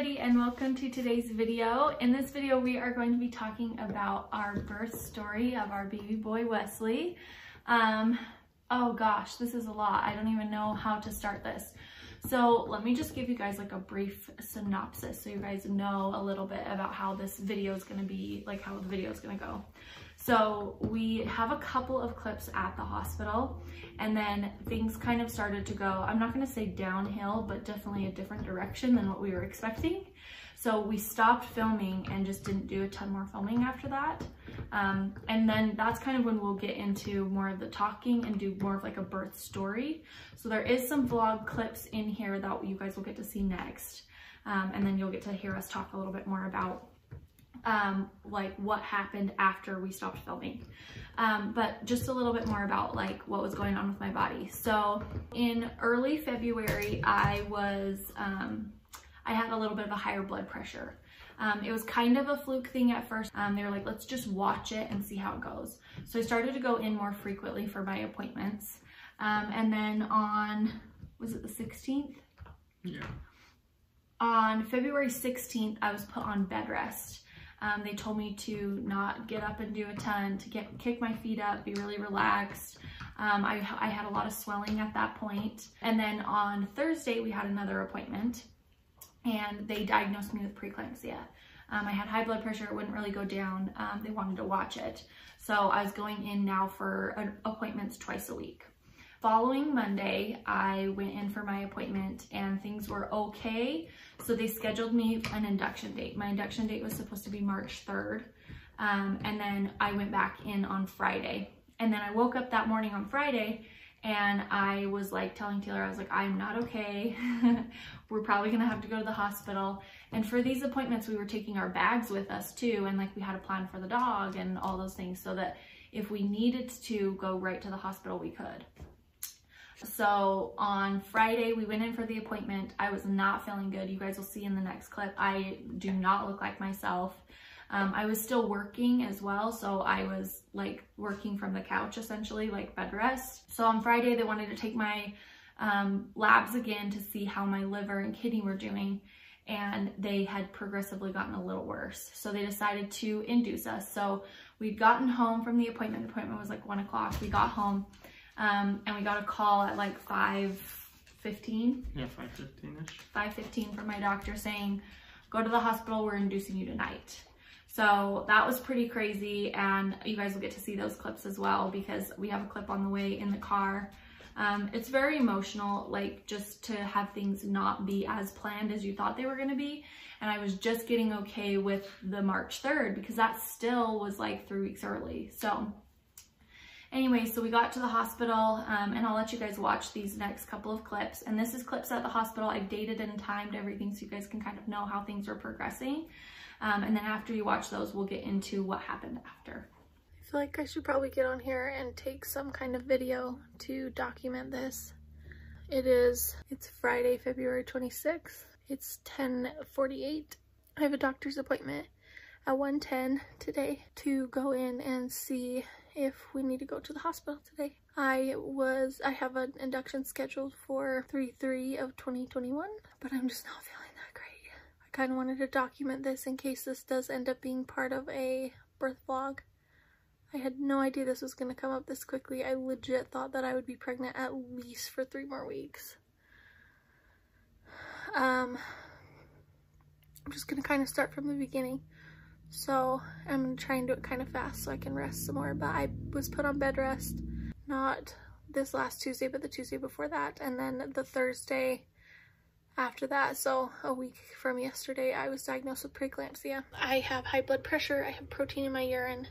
everybody, and welcome to today's video. In this video we are going to be talking about our birth story of our baby boy Wesley. Oh gosh, this is a lot. I don't even know how to start this. So let me just give you guys like a brief synopsis so you guys know a little bit about how this video is going to be, like how the video is going to go. So we have a couple of clips at the hospital, and then things kind of started to go, I'm not going to say downhill, but definitely a different direction than what we were expecting. So we stopped filming and just didn't do a ton more filming after that. And then that's kind of when we'll get into more of the talking and do more of like a birth story. So there is some vlog clips in here that you guys will get to see next. And then you'll get to hear us talk a little bit more about like what happened after we stopped filming. But just a little bit more about like what was going on with my body. So in early February, I had a little bit of a higher blood pressure. It was kind of a fluke thing at first. They were like, let's just watch it and see how it goes. So I started to go in more frequently for my appointments. And then on, was it the 16th? Yeah. On February 16th, I was put on bed rest. They told me to not get up and do a ton, to kick my feet up, be really relaxed. I had a lot of swelling at that point. And then on Thursday, we had another appointment and they diagnosed me with preeclampsia. I had high blood pressure, it wouldn't really go down. They wanted to watch it. So I was going in now for appointments twice a week. Following Monday, I went in for my appointment and things were okay. So they scheduled me an induction date. My induction date was supposed to be March 3rd. And then I went back in on Friday. And then I woke up that morning on Friday and I was like telling Taylor, I was like, I'm not okay. We're probably gonna have to go to the hospital. And for these appointments, we were taking our bags with us too. And like we had a plan for the dog and all those things so that if we needed to go right to the hospital, we could. So on Friday, we went in for the appointment. I was not feeling good. You guys will see in the next clip, I do not look like myself. I was still working as well. So I was like working from the couch, essentially like bed rest. So on Friday, they wanted to take my labs again to see how my liver and kidney were doing. And they had progressively gotten a little worse. So they decided to induce us. So we'd gotten home from the appointment. The appointment was like 1 o'clock. We got home. And we got a call at like 5:15. Yeah, 5:15-ish. 5:15 from my doctor saying, go to the hospital, we're inducing you tonight. So that was pretty crazy, and you guys will get to see those clips as well because we have a clip on the way in the car. It's very emotional, like just to have things not be as planned as you thought they were going to be. And I was just getting okay with the March 3rd because that still was like 3 weeks early. So anyway, so we got to the hospital, and I'll let you guys watch these next couple of clips. And this is clips at the hospital. I've dated and timed everything so you guys can kind of know how things are progressing. And then after you watch those, we'll get into what happened after. I feel like I should probably get on here and take some kind of video to document this. It's Friday, February 26th. It's 10:48. I have a doctor's appointment at 1:10 today to go in and see if we need to go to the hospital today. I have an induction scheduled for 3/3 of 2021, but I'm just not feeling that great. I kind of wanted to document this in case this does end up being part of a birth vlog. I had no idea this was going to come up this quickly. I legit thought that I would be pregnant at least for 3 more weeks. I'm just going to kind of start from the beginning. So I'm going to try and do it kind of fast so I can rest some more. But I was put on bed rest, not this last Tuesday, but the Tuesday before that. And then the Thursday after that, so a week from yesterday, I was diagnosed with preeclampsia. I have high blood pressure, I have protein in my urine,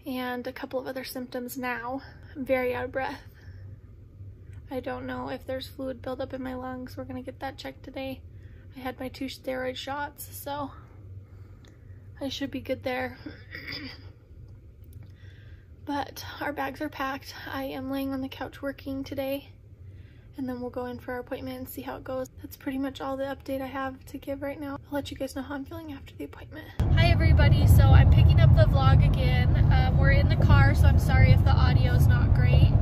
and a couple of other symptoms now. I'm very out of breath. I don't know if there's fluid buildup in my lungs. We're going to get that checked today. I had my 2 steroid shots, so I should be good there. But our bags are packed. I am laying on the couch working today, and then we'll go in for our appointment and see how it goes. That's pretty much all the update I have to give right now. I'll let you guys know how I'm feeling after the appointment. Hi everybody, so I'm picking up the vlog again. We're in the car, so I'm sorry if the audio is not great.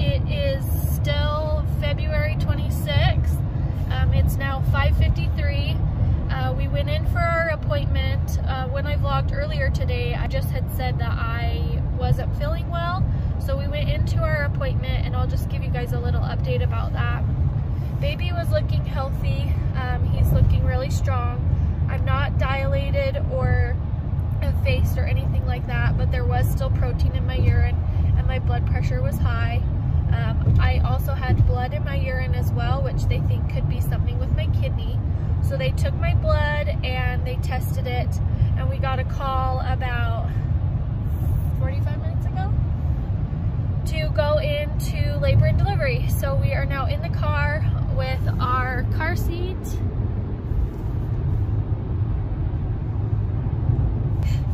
It is still February 26th. It's now 5:53. when I vlogged earlier today, I just had said that I wasn't feeling well. So we went into our appointment, and I'll just give you guys a little update about that. Baby was looking healthy. He's looking really strong. I'm not dilated or effaced or anything like that, but there was still protein in my urine and my blood pressure was high. I also had blood in my urine as well, which they think could be something with my kidney. So they took my blood and they tested it, and we got a call about 45 minutes ago to go into labor and delivery. So we are now in the car with our car seat.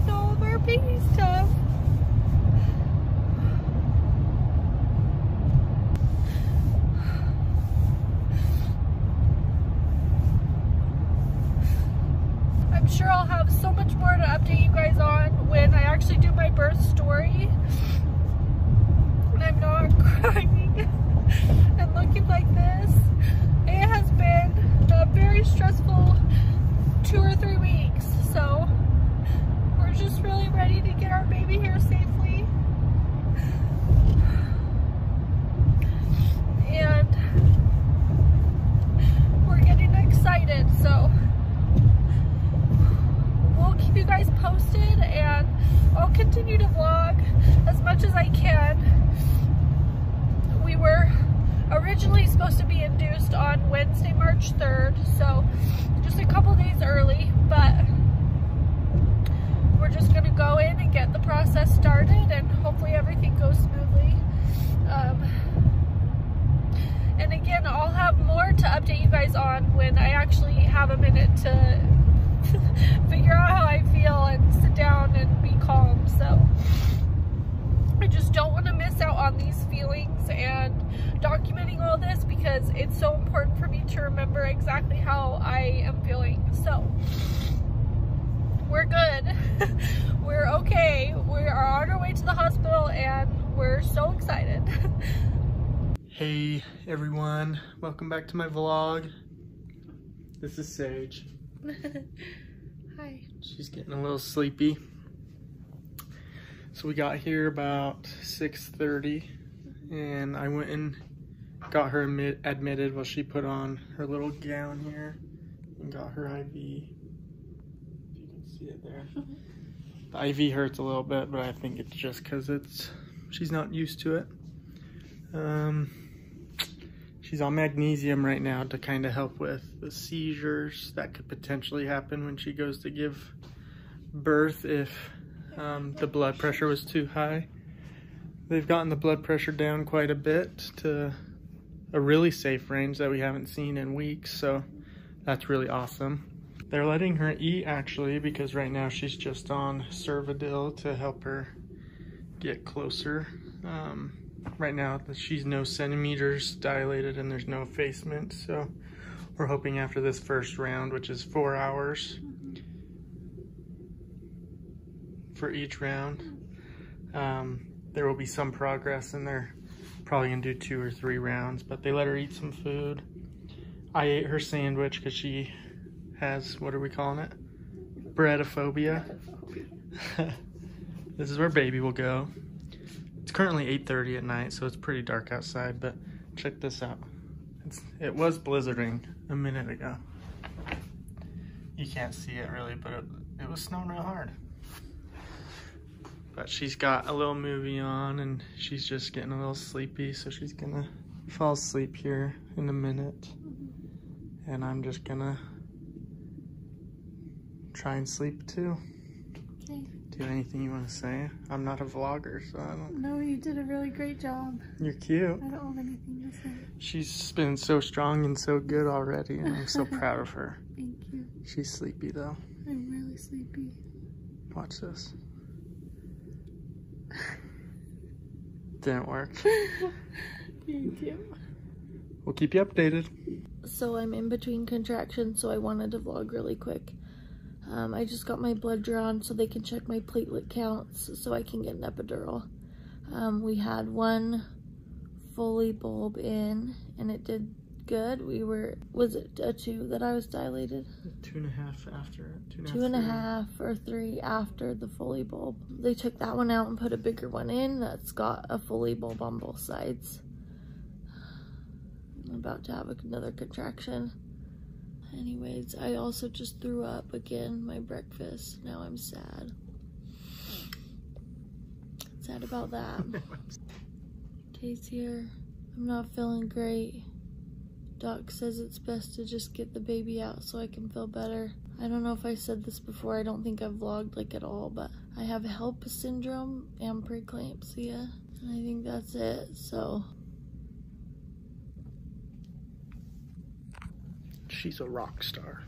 All of our baby stuff. I'm sure I'll have so much more to update you guys on when I actually do my birth story. And I'm not crying and looking like this. It has been a very stressful 2 or 3 weeks, so we're just really ready to get our baby here safely. And we're getting excited, so we'll keep you guys posted, and I'll continue to vlog as much as I can. We were originally supposed to be induced on Wednesday, March 3rd, so just a couple days early, but we're just gonna go in and get the process started, and hopefully everything goes smoothly. And again, I'll have more to update you guys on when I actually have a minute to figure out how I feel and sit down and be calm. So I just don't want to miss out on these feelings and documenting all this, because it's so important for me to remember exactly how I am feeling. So we're good. We're okay. We are on our way to the hospital, and we're so excited. Hey everyone, welcome back to my vlog. This is Sage. Hi. She's getting a little sleepy. So we got here about 6:30, and I went and got her admitted while she put on her little gown here and got her IV. If you can see it there. The IV hurts a little bit, but I think it's just because she's not used to it. She's on magnesium right now to kind of help with the seizures that could potentially happen when she goes to give birth if the blood pressure was too high. They've gotten the blood pressure down quite a bit to a really safe range that we haven't seen in weeks, so that's really awesome. They're letting her eat actually, because right now she's just on Cervidil to help her get closer. Right now she's no centimeters dilated and there's no effacement, so we're hoping after this first round, which is 4 hours for each round, there will be some progress, and they're probably gonna do 2 or 3 rounds, but they let her eat some food. I ate her sandwich because she has, what are we calling it? Breadophobia. This is where baby will go. It's currently 8:30 at night, so it's pretty dark outside, but check this out. It was blizzarding a minute ago. You can't see it really, but it was snowing real hard. But she's got a little movie on, and she's just getting a little sleepy, so she's gonna fall asleep here in a minute. And I'm just gonna try and sleep too. Okay. Do anything you want to say? I'm not a vlogger, so I don't... No, you did a really great job. You're cute. I don't have anything to say. She's been so strong and so good already, and I'm so proud of her. Thank you. She's sleepy though. I'm really sleepy. Watch this. Didn't work. Thank you. We'll keep you updated. So I'm in between contractions, so I wanted to vlog really quick. I just got my blood drawn so they can check my platelet counts so I can get an epidural. We had one Foley bulb in, and it did good. Was it a 2 that I was dilated? 2.5 after. 2.5 or 3 after the Foley bulb. They took that one out and put a bigger one in that's got a Foley bulb on both sides. I'm about to have another contraction. Anyways, I also just threw up again my breakfast. Now I'm sad. Sad about that. Tay's here. I'm not feeling great. Doc says it's best to just get the baby out so I can feel better. I don't know if I said this before. I don't think I've vlogged like at all, but I have HELLP syndrome and preeclampsia. And I think that's it, so. She's a rock star.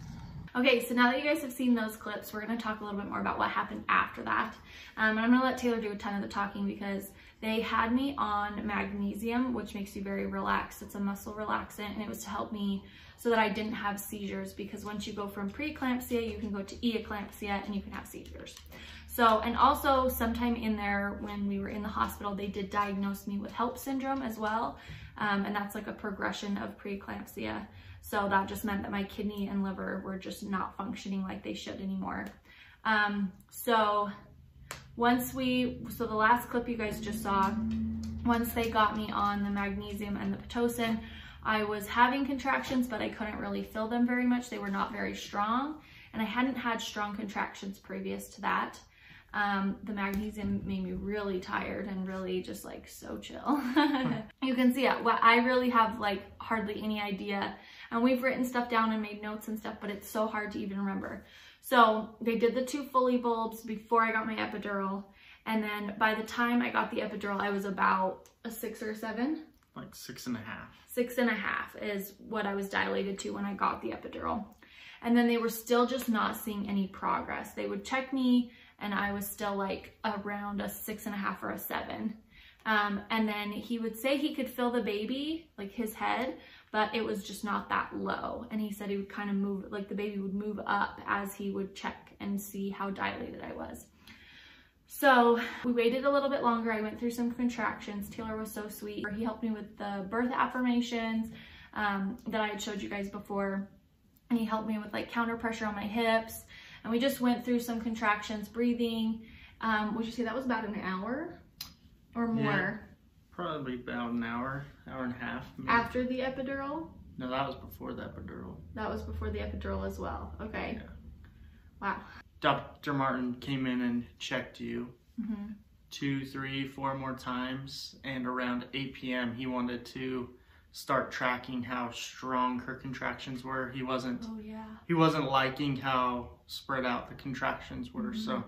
Okay, so now that you guys have seen those clips, we're going to talk a little bit more about what happened after that. And I'm going to let Taylor do a ton of the talking because they had me on magnesium, which makes you very relaxed. It's a muscle relaxant, and it was to help me so that I didn't have seizures, because once you go from preeclampsia, you can go to eclampsia and you can have seizures. So, and also sometime in there when we were in the hospital, they did diagnose me with HELLP syndrome as well. And that's like a progression of preeclampsia. So that just meant that my kidney and liver were just not functioning like they should anymore. So the last clip you guys just saw, once they got me on the magnesium and the Pitocin, I was having contractions, but I couldn't really feel them very much. They were not very strong, and I hadn't had strong contractions previous to that. The magnesium made me really tired and really just like so chill. You can see it. Well, I really have like hardly any idea, and we've written stuff down and made notes and stuff, but it's so hard to even remember. So they did the 2 Foley bulbs before I got my epidural, and then by the time I got the epidural, I was about a 6 or 7. Like 6.5. 6.5 is what I was dilated to when I got the epidural. And then they were still just not seeing any progress. They would check me and I was still like around a 6.5 or a 7. And then he would say he could feel the baby, like his head, but it was just not that low. And he said he would kind of move, like the baby would move up as he would check and see how dilated I was. So we waited a little bit longer. I went through some contractions. Taylor was so sweet. He helped me with the birth affirmations that I had showed you guys before. And he helped me with like counter pressure on my hips. And we just went through some contractions, breathing. Would you say that was about an hour or more? Yeah, probably about an hour, hour and a half. Maybe. After the epidural? No, that was before the epidural. That was before the epidural as well. Okay. Yeah. Wow. Dr. Martin came in and checked you 2, 3, 4 more times, and around 8 p.m. he wanted to start tracking how strong her contractions were. He wasn't liking how spread out the contractions were. So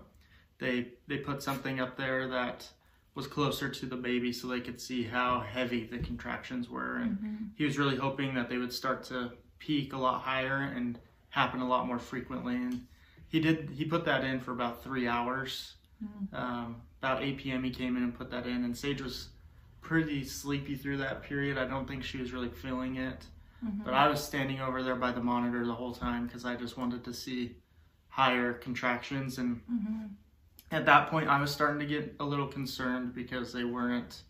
they put something up there that was closer to the baby so they could see how heavy the contractions were, and he was really hoping that they would start to peak a lot higher and happen a lot more frequently. And he put that in for about 3 hours. About 8 p.m. he came in and put that in, and Sage was pretty sleepy through that period. I don't think she was really feeling it, but I was standing over there by the monitor the whole time because I just wanted to see higher contractions. And at that point I was starting to get a little concerned because they weren't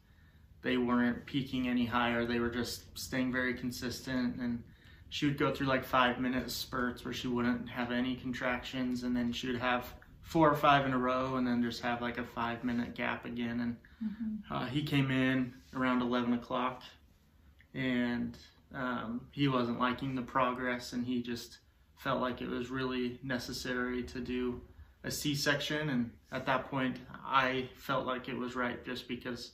peaking any higher. They were just staying very consistent, and she would go through like 5-minute spurts where she wouldn't have any contractions, and then she would have 4 or 5 in a row and then just have like a 5-minute gap again. And he came in around 11 o'clock, and he wasn't liking the progress, and he just felt like it was really necessary to do a C-section. And at that point I felt like it was right, just because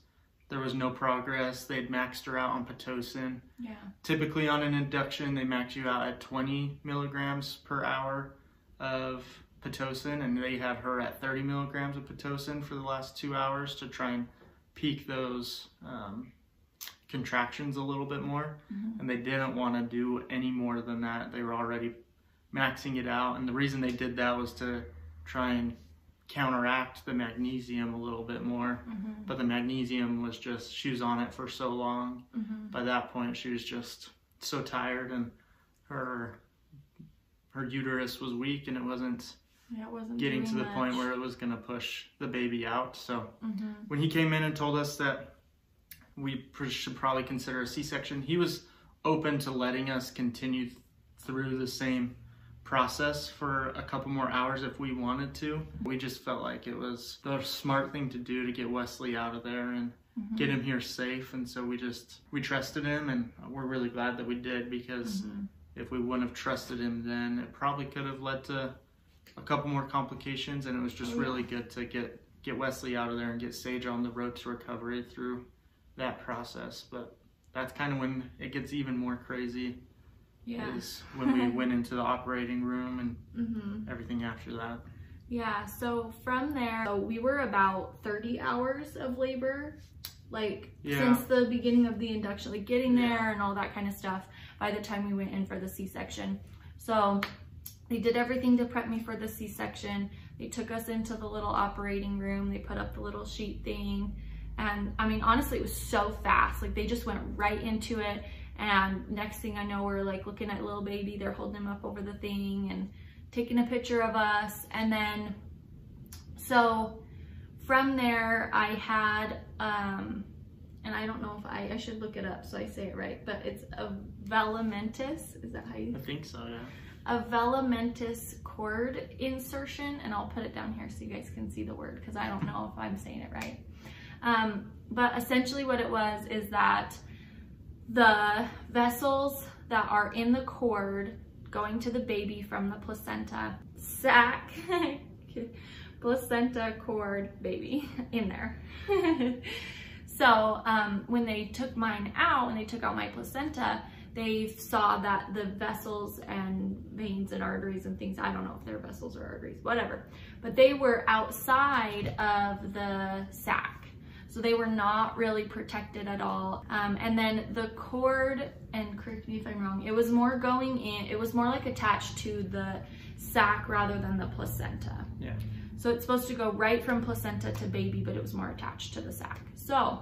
there was no progress. They'd maxed her out on Pitocin. Yeah. Typically on an induction they max you out at 20 milligrams per hour of Pitocin, and they had her at 30 milligrams of Pitocin for the last 2 hours to try and peak those contractions a little bit more. And they didn't want to do any more than that. They were already maxing it out, and the reason they did that was to try and counteract the magnesium a little bit more. But the magnesium was just, she was on it for so long. By that point she was just so tired, and her uterus was weak, and it wasn't getting to the point where it was going to push the baby out. So when he came in and told us that we should probably consider a C-section, he was open to letting us continue through the same process for a couple more hours if we wanted to. We just felt like it was the smart thing to do to get Wesley out of there and get him here safe. And so we trusted him, and we're really glad that we did, because if we wouldn't have trusted him then, it probably could have led to a couple more complications. And it was just really good to get Wesley out of there and get Sage on the road to recovery through that process. But that's kind of when it gets even more crazy. Is when we went into the operating room and everything after that. Yeah, so from there, we were about 30 hours of labor, like since the beginning of the induction, like getting there and all that kind of stuff by the time we went in for the C-section. So they did everything to prep me for the C-section. They took us into the little operating room. They put up the little sheet thing. And I mean, honestly, it was so fast. Like they just went right into it. And next thing I know, we're like looking at little baby. They're holding him up over the thing and taking a picture of us. And then, so from there I had, and I don't know if I should look it up so I say it right, but it's a velamentous, is that how you? I think so, yeah. A velamentous cord insertion, and I'll put it down here so you guys can see the word, because I don't know if I'm saying it right. But essentially what it was is that the vessels that are in the cord going to the baby from the placenta sac, placenta cord baby in there. So when they took mine out, when they took out my placenta, they saw that the vessels and veins and arteries and things, I don't know if they're vessels or arteries, whatever, but they were outside of the sac. So they were not really protected at all. And then the cord, and correct me if I'm wrong, it was more going in, it was more like attached to the sac rather than the placenta. Yeah. So it's supposed to go right from placenta to baby, but it was more attached to the sac. So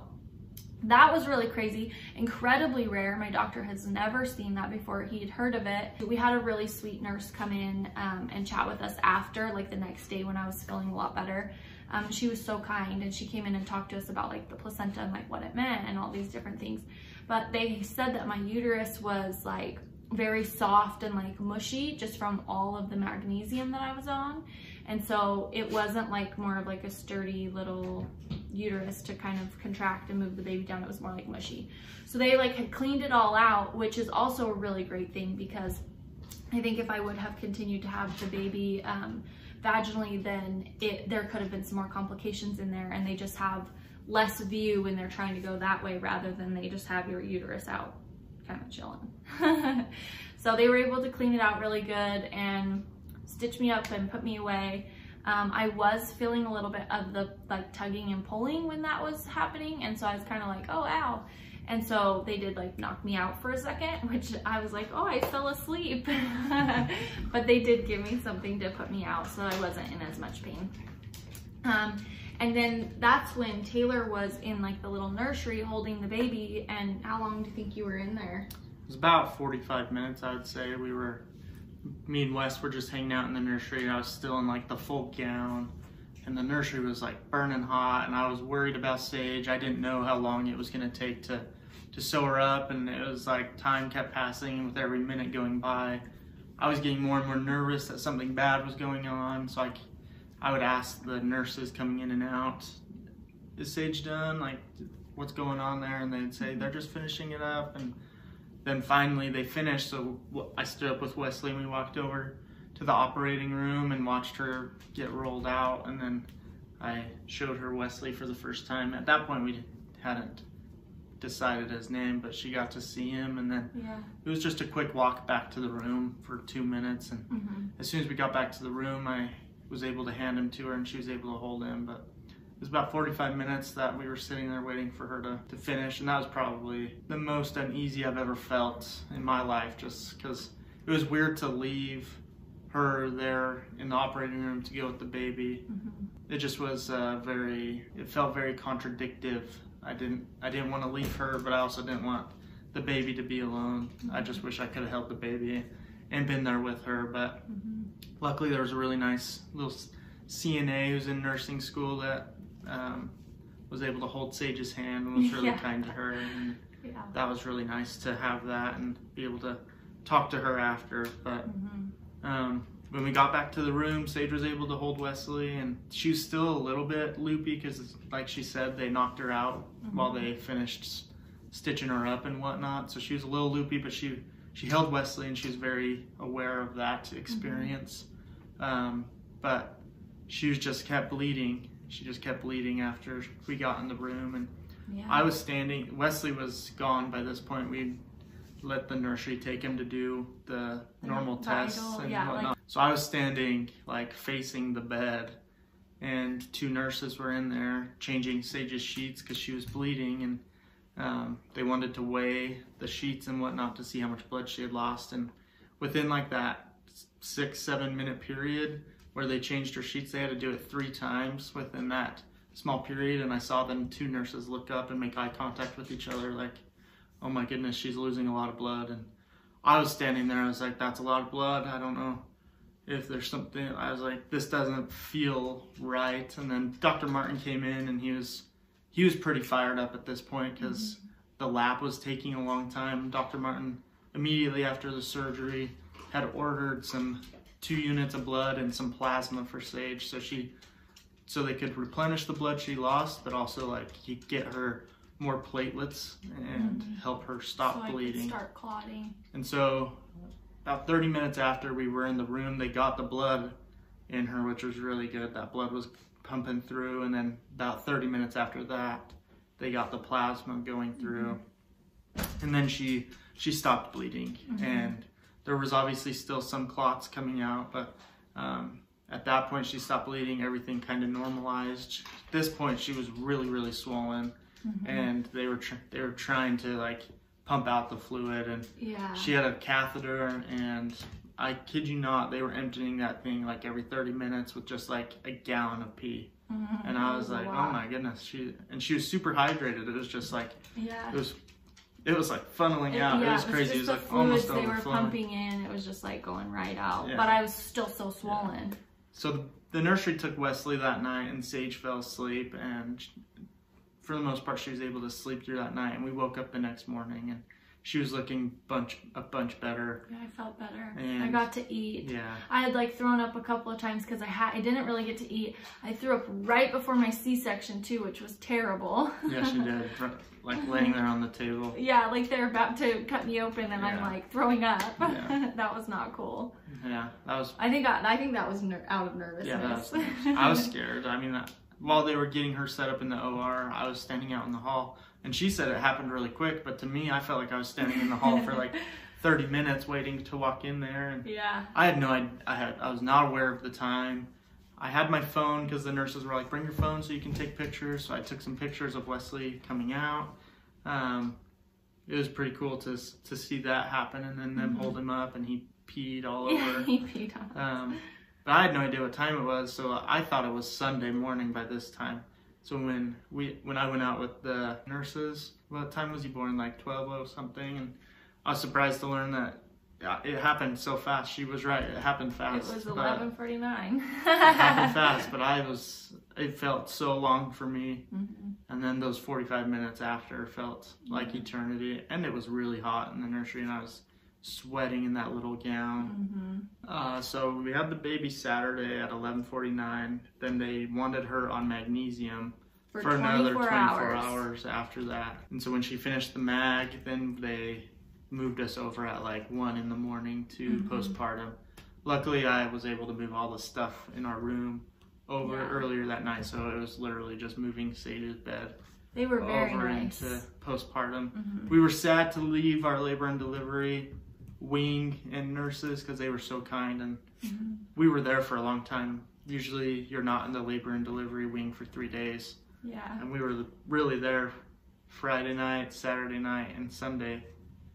that was really crazy, incredibly rare. My doctor has never seen that before. He had heard of it. We had a really sweet nurse come in and chat with us after, like the next day when I was feeling a lot better. She was so kind, and she came in and talked to us about like the placenta and like what it meant and all these different things. But they said that my uterus was like very soft and like mushy just from all of the magnesium that I was on. And so it wasn't like more of like a sturdy little uterus to kind of contract and move the baby down. It was more like mushy. So they like had cleaned it all out, which is also a really great thing, because I think if I would have continued to have the baby vaginally, then there could have been some more complications in there, and they just have less view when they're trying to go that way rather than they just have your uterus out kind of chilling. So they were able to clean it out really good and stitch me up and put me away. I was feeling a little bit of the like tugging and pulling when that was happening, and so I was kind of like, oh ow. And so they did like knock me out for a second, which I was like, oh, I fell asleep. But they did give me something to put me out so I wasn't in as much pain. And then that's when Taylor was in like the little nursery holding the baby. And how long do you think you were in there? It was about 45 minutes, I would say. Me and Wes were just hanging out in the nursery, and I was still in like the full gown. And the nursery was like burning hot, and I was worried about Sage. I didn't know how long it was gonna take to sew her up, and it was like time kept passing, and with every minute going by, I was getting more and more nervous that something bad was going on. So I would ask the nurses coming in and out, is Sage done? Like, what's going on there? And they'd say, they're just finishing it up. And then finally they finished, so I stood up with Wesley and we walked over to the operating room and watched her get rolled out, and then I showed her Wesley for the first time. At that point we hadn't decided his name, but she got to see him, and then it was just a quick walk back to the room for 2 minutes, and as soon as we got back to the room I was able to hand him to her and she was able to hold him. But it was about 45 minutes that we were sitting there waiting for her to finish, and that was probably the most uneasy I've ever felt in my life, just because it was weird to leave her there in the operating room to go with the baby. It just was it felt very contradictive. I didn't want to leave her, but I also didn't want the baby to be alone. I just wish I could have held the baby and been there with her. But luckily there was a really nice little CNA who's in nursing school that was able to hold Sage's hand and was really kind to her. And that was really nice to have that and be able to talk to her after. But when we got back to the room, Sage was able to hold Wesley, and she was still a little bit loopy because, like she said, they knocked her out while they finished stitching her up and whatnot. So she was a little loopy, but she held Wesley, and she was very aware of that experience. But she just kept bleeding. She just kept bleeding after we got in the room, and I was standing. Wesley was gone by this point. We let the nursery take him to do the normal tests and whatnot. So I was standing like facing the bed, and 2 nurses were in there changing Sage's sheets because she was bleeding, and they wanted to weigh the sheets and whatnot to see how much blood she had lost. And within like that 6-7 minute period where they changed her sheets, they had to do it 3 times within that small period. And I saw them 2 nurses look up and make eye contact with each other like, oh my goodness, she's losing a lot of blood. And I was standing there, I was like, that's a lot of blood. I don't know if there's something. I was like, this doesn't feel right. And then Dr. Martin came in, and he was pretty fired up at this point because the lab was taking a long time. Dr. Martin, immediately after the surgery, had ordered 2 units of blood and some plasma for Sage, so they could replenish the blood she lost, but also like get her more platelets and help her stop bleeding. Could start clotting. And so about 30 minutes after we were in the room, they got the blood in her, which was really good. That blood was pumping through, and then about 30 minutes after that, they got the plasma going through. And then she stopped bleeding, and there was obviously still some clots coming out, but at that point she stopped bleeding. Everything kind of normalized. At this point she was really, really swollen, and they were trying to like pump out the fluid, and she had a catheter, and I kid you not, they were emptying that thing like every 30 minutes with just like a gallon of pee. And I was like, oh my goodness, she was super hydrated. It was just like, it was like funneling out. It was crazy. It was like almost overflowing. They were pumping in. It was just like going right out. But I was still so swollen. So the nursery took Wesley that night, and Sage fell asleep, and for the most part she was able to sleep through that night. And we woke up the next morning, and she was looking a bunch better. Yeah, I felt better. And I got to eat. Yeah. I had like thrown up a couple of times because I didn't really get to eat. I threw up right before my C-section too, which was terrible. Yeah, she did. Like laying there on the table. Yeah, like they're about to cut me open, and I'm like throwing up. Yeah. That was not cool. Yeah, that was. I think that was out of nervousness. Yeah, that was. I was scared. I mean, while they were getting her set up in the OR, I was standing out in the hall. And she said it happened really quick, but to me, I felt like I was standing in the hall for like 30 minutes waiting to walk in there. And I had no idea. I was not aware of the time. I had my phone because the nurses were like, bring your phone so you can take pictures. So I took some pictures of Wesley coming out. It was pretty cool to see that happen, and then them hold him up, and he peed all over. Yeah, he peed on. But I had no idea what time it was, so I thought it was Sunday morning by this time. So when I went out with the nurses, what time was he born? Like 12 something, and I was surprised to learn that it happened so fast. She was right; it happened fast. It was 11:49. It happened fast, but it felt so long for me. And then those 45 minutes after felt like eternity, and it was really hot in the nursery, and I was sweating in that little gown. So we had the baby Saturday at 11:49. Then they wanted her on magnesium for another 24 hours after that. And so when she finished the mag, then they moved us over at like 1 in the morning to postpartum. Luckily, I was able to move all the stuff in our room over earlier that night, so it was literally just moving Sage's bed. They were very over nice. Into postpartum. We were sad to leave our labor and delivery wing and nurses because they were so kind, and we were there for a long time. Usually you're not in the labor and delivery wing for 3 days. Yeah. And we were really there Friday night, Saturday night, and Sunday.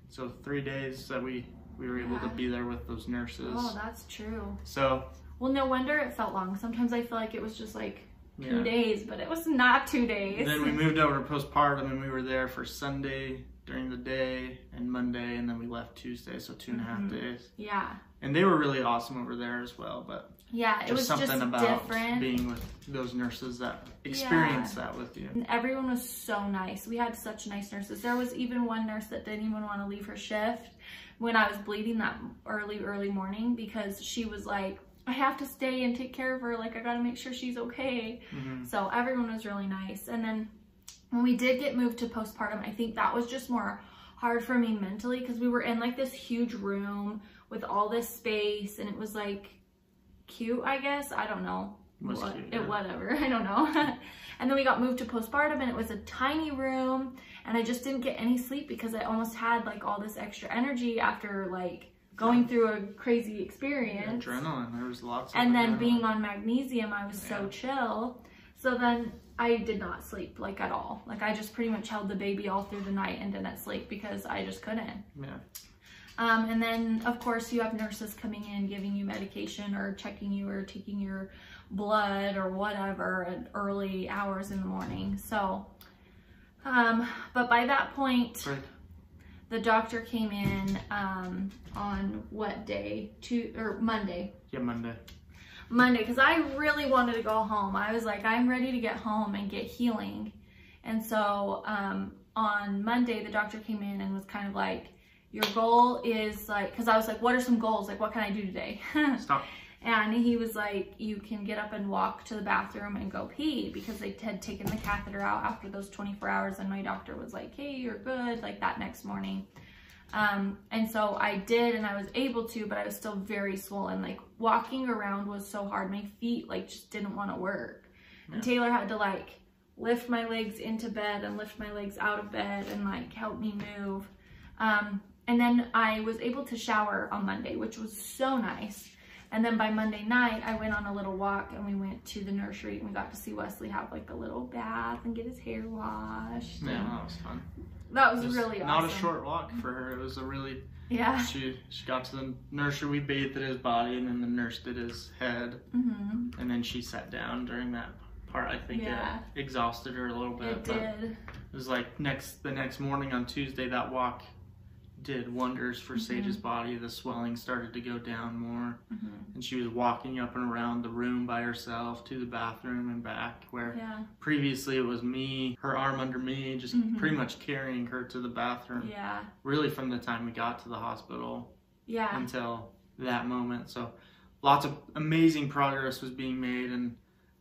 So 3 days that we were able to be there with those nurses. Oh, that's true. So. Well, no wonder it felt long. Sometimes I feel like it was just like 2 days, but it was not 2 days. Then we moved over to postpartum, and we were there for Sunday during the day and Monday, and then we left Tuesday, so 2.5 days. Yeah. And they were really awesome over there as well, but Yeah, it was just something about different. being with those nurses that experience that with you. And everyone was so nice. We had such nice nurses. There was even one nurse that didn't even want to leave her shift when I was bleeding that early morning, because she was like, I have to stay and take care of her. Like, I got to make sure she's okay. So everyone was really nice. And then when we did get moved to postpartum, I think that was just more hard for me mentally, because we were in like this huge room with all this space, and it was like cute, I guess. I don't know. Whatever. I don't know. And then we got moved to postpartum, and it was a tiny room, and I just didn't get any sleep because I almost had like all this extra energy after like going through a crazy experience. Adrenaline. There was lots of And then adrenaline. being on magnesium, I was so chill. So then I did not sleep like at all. Like, I just pretty much held the baby all through the night and didn't sleep because I just couldn't. And then of course you have nurses coming in, giving you medication or checking you or taking your blood or whatever at early hours in the morning. So, but by that point, the doctor came in on what day? Monday. Yeah, Monday. Monday, because I really wanted to go home. I was like, I'm ready to get home and get healing. And so on Monday, the doctor came in and was kind of like, your goal is like, because I was like, what are some goals? Like, what can I do today? Stop. And he was like, you can get up and walk to the bathroom and go pee, because they had taken the catheter out after those 24 hours. And my doctor was like, hey, you're good, like that next morning. And so I did, and I was able to, but I was still very swollen. Like, walking around was so hard. My feet like just didn't want to work. And Taylor had to like lift my legs into bed and lift my legs out of bed and like help me move. And then I was able to shower on Monday, which was so nice. And then by Monday night, I went on a little walk, and we went to the nursery, and we got to see Wesley have like a little bath and get his hair washed. Yeah, that was fun. That was really awesome. Not a short walk for her. It was a really, she got to the nursery, we bathed at his body, and then the nurse did his head. And then she sat down during that part. I think it exhausted her a little bit. It did. It was like the next morning on Tuesday, that walk did wonders for Sage's body. The swelling started to go down more, and she was walking up and around the room by herself to the bathroom and back, where previously it was me, her arm under me, just pretty much carrying her to the bathroom. Really from the time we got to the hospital until that moment. So lots of amazing progress was being made, and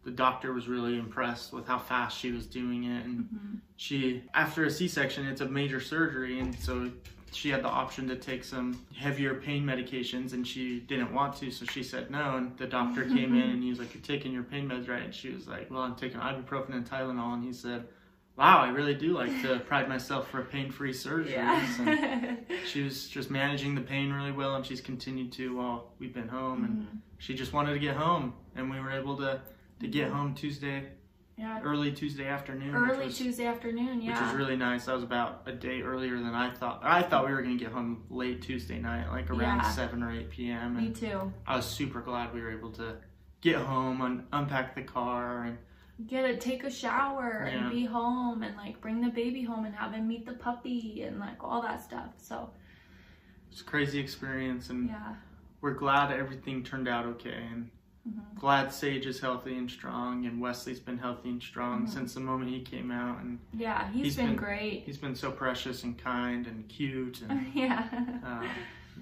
the doctor was really impressed with how fast she was doing it. And she, after a C-section, it's a major surgery, and so she had the option to take some heavier pain medications, and she didn't want to, so she said no. And the doctor came in, and he was like, you're taking your pain meds, right? And she was like, well, I'm taking ibuprofen and Tylenol. And he said, wow, I really do like to pride myself for pain-free surgeries. And she was just managing the pain really well, and she's continued to while we've been home. And she just wanted to get home, and we were able to get home Tuesday. Early Tuesday afternoon. Tuesday afternoon, Which was really nice. That was about a day earlier than I thought. I thought we were going to get home late Tuesday night, like around 7 or 8 p.m. Me too. I was super glad we were able to get home and unpack the car and take a shower and be home, and like bring the baby home and have him meet the puppy and like all that stuff. So it's a crazy experience, and we're glad everything turned out okay. And glad Sage is healthy and strong, and Wesley's been healthy and strong since the moment he came out. And he's been great. He's been so precious and kind and cute, and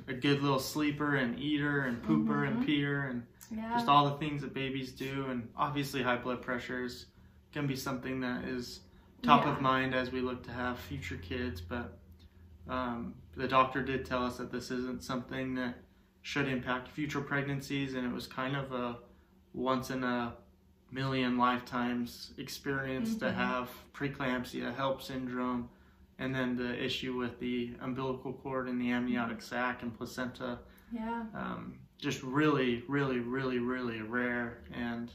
a good little sleeper and eater and pooper and peer, and just all the things that babies do. And obviously high blood pressure is gonna be something that is top of mind as we look to have future kids. But the doctor did tell us that this isn't something that should impact future pregnancies, and it was kind of a once in a million lifetimes experience to have preeclampsia, HELLP syndrome, and then the issue with the umbilical cord and the amniotic sac and placenta. Just really, really, really, really rare. And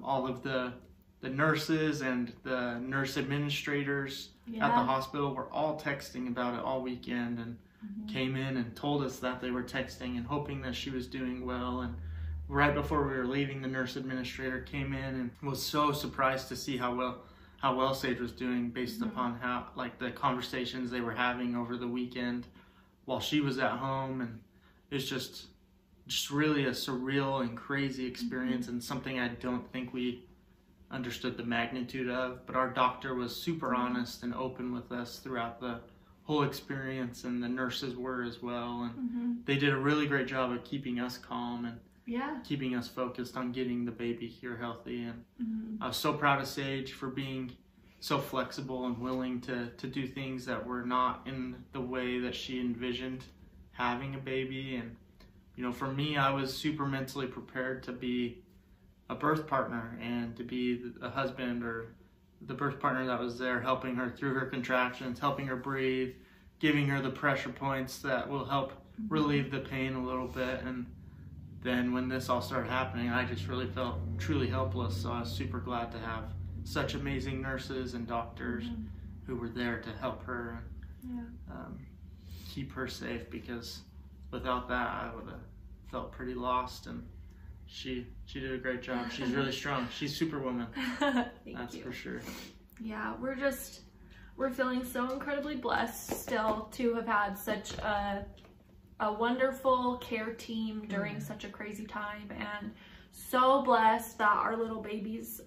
all of the nurses and the nurse administrators at the hospital were all texting about it all weekend, and came in and told us that they were texting and hoping that she was doing well. And right before we were leaving, the nurse administrator came in and was so surprised to see how well Sage was doing, based upon how, like, the conversations they were having over the weekend while she was at home. And it's just just really a surreal and crazy experience, and something I don't think we understood the magnitude of. But our doctor was super honest and open with us throughout the whole experience, and the nurses were as well, and they did a really great job of keeping us calm and keeping us focused on getting the baby here healthy. And I was so proud of Sage for being so flexible and willing to do things that were not in the way that she envisioned having a baby. And you know, for me, I was super mentally prepared to be a birth partner and to be a husband, or the birth partner that was there helping her through her contractions, helping her breathe, giving her the pressure points that will help relieve the pain a little bit. And then when this all started happening, I just really felt truly helpless. So I was super glad to have such amazing nurses and doctors who were there to help her keep her safe, because without that I would have felt pretty lost. And she did a great job. She's really strong. She's Superwoman. That's for sure. Yeah, we're feeling so incredibly blessed still to have had such a wonderful care team during such a crazy time, and so blessed that our little baby's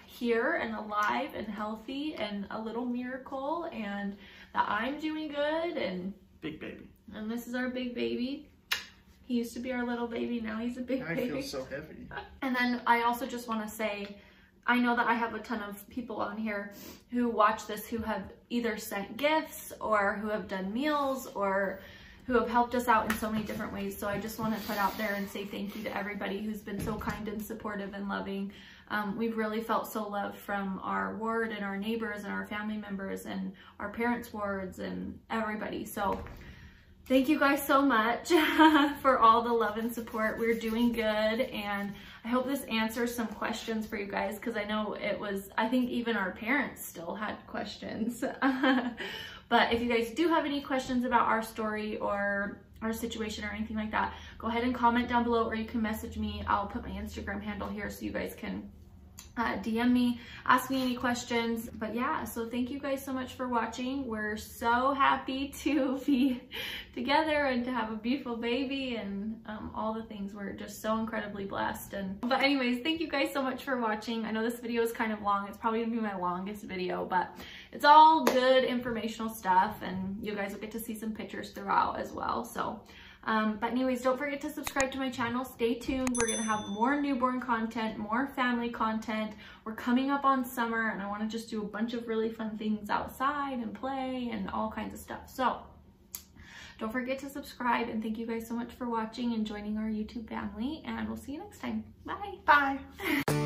here and alive and healthy, and a little miracle, and that I'm doing good. And big baby. And this is our big baby. He used to be our little baby, now he's a big baby. I feel so heavy. And then I also just want to say, I know that I have a ton of people on here who watch this who have either sent gifts or who have done meals or who have helped us out in so many different ways. So I just want to put out there and say thank you to everybody who's been so kind and supportive and loving. We've really felt so loved from our ward and our neighbors and our family members and our parents' wards and everybody. So thank you guys so much for all the love and support. We're doing good, and I hope this answers some questions for you guys, because I know I think even our parents still had questions. But if you guys do have any questions about our story or our situation or anything like that, go ahead and comment down below, or you can message me. I'll put my Instagram handle here so you guys can DM me, ask me any questions. But yeah, so thank you guys so much for watching. We're so happy to be together and to have a beautiful baby and all the things. We're just so incredibly blessed. But anyways, thank you guys so much for watching. I know this video is kind of long. It's probably gonna be my longest video, but it's all good informational stuff, and you guys will get to see some pictures throughout as well. So but anyways, don't forget to subscribe to my channel. Stay tuned. We're gonna have more newborn content, more family content. We're coming up on summer, and I want to just do a bunch of really fun things outside and play and all kinds of stuff. So don't forget to subscribe, and thank you guys so much for watching and joining our YouTube family, and we'll see you next time. Bye. Bye.